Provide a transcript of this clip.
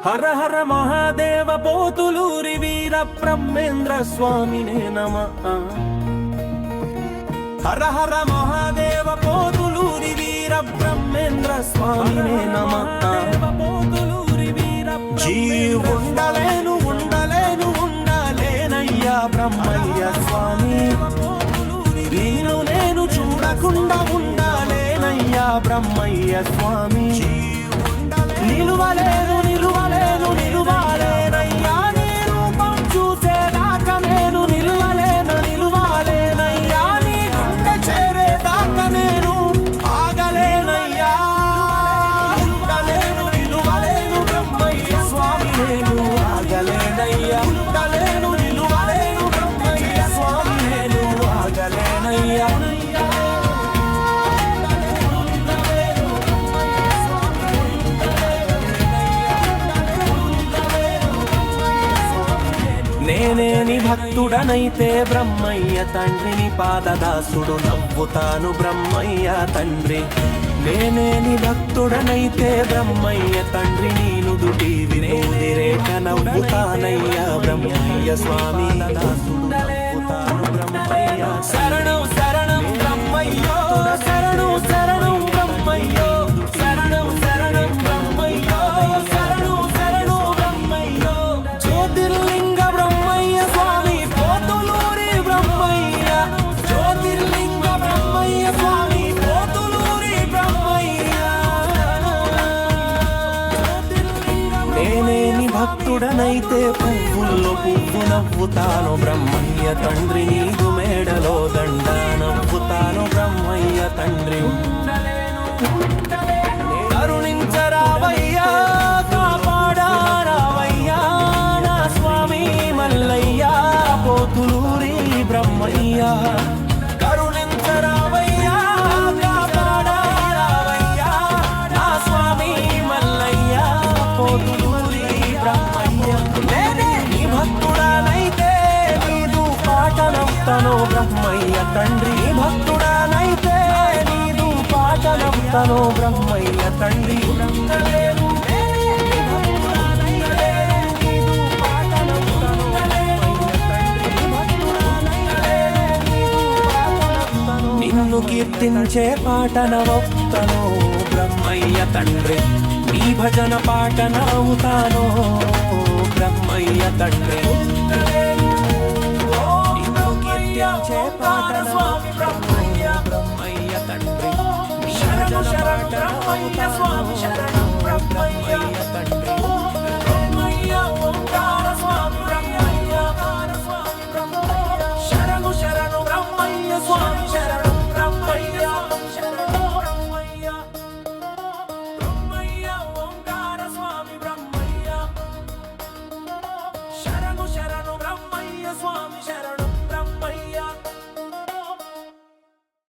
హర హర మహాదేవ పోతులూరి వీర బ్రహ్మేంద్ర స్వామినే నమః. హర హర మహాదేవ పోతులూరి వీర బ్రహ్మేంద్ర స్వామినే నమః. ఉండలేను ఉండలేను ఉండలేనయ్యా బ్రహ్మయ్య స్వామి, నేను చూడకుండా ఉండలేనయ్యా బ్రహ్మయ్య స్వామి. నిలువలేను నిలువలేను నిలువలేనయ్యా, నీ రూపం చూసేదాకా నేను నిలువలేను నిలువలేనయ్యా, నీ గుండె చేరేదాకా నేను ఆగలేనయ్యా. ఉండలేను నిలువలేను బ్రహ్మయ్య స్వామి, నేను ఆగలేనయ్యా. ఉండలేను నిలువలేను బ్రహ్మయ్య స్వామి, నేను ఆగలేనయ్యా. నేనేని భక్తుడనైతే బ్రహ్మయ్య తండ్రిని పాదదాసుడు నవ్వుతాను బ్రహ్మయ్య తండ్రి. నేనేని భక్తుడనైతే బ్రహ్మయ్య తండ్రిని నుదుటి వినోది రేఖ నవ్వుతానయ్యా బ్రహ్మయ్య స్వామి దాసుడు నవ్వుతాను బ్రహ్మయ్య. శరణం శరణం బ్రహ్మయ్యో, శరణం శరణం బ్రహ్మయ్యో, శరణం శరణం బ్రహ్మయ్యో, శరణం శరణం బ్రహ్మయ్యో. జ్యోతిర్లింగ బ్రహ్మయ్య స్వామి పోతులూరి బ్రహ్మయ్య, జ్యోతిర్లింగ బ్రహ్మయ్య స్వామి పోతులూరి బ్రహ్మయ్య. నేనేని భక్తుడనైతే పువ్వుల్లో పువ్వు నవ్వుతాను బ్రహ్మయ్య తండ్రి, నీదు మేడలో దండ నవ్వుతాను బ్రహ్మయ్య తండ్రి. కరుణించరావయ్యా కాపాడారావయ్యా నా స్వామి మల్లయ్య పోతులూరి బ్రహ్మయ్య. కరుణించరావయ్యా కాపాడారావయ్యా నా స్వామి మల్లయ్య పోతులూరి బ్రహ్మయ్య. నేనే నీ భక్తుడనైతే నీదు పాటనవుతాను బ్రహ్మయ్య తండ్రి, భక్తుడనైతే నీదు పాటనవుతాను బ్రహ్మయ్య తండ్రి. నిన్ను కీర్తించే పాటనవుతాను బ్రహ్మయ్య తండ్రి, నీ భజన పాటనవుతాను బ్రహ్మయ్య తండ్రి. నిన్ను కీర్తించే పాటనవుతాను బ్రహ్మయ్య తండ్రి, నీ భజన పాటనవుతాను బ్రహ్మయ్య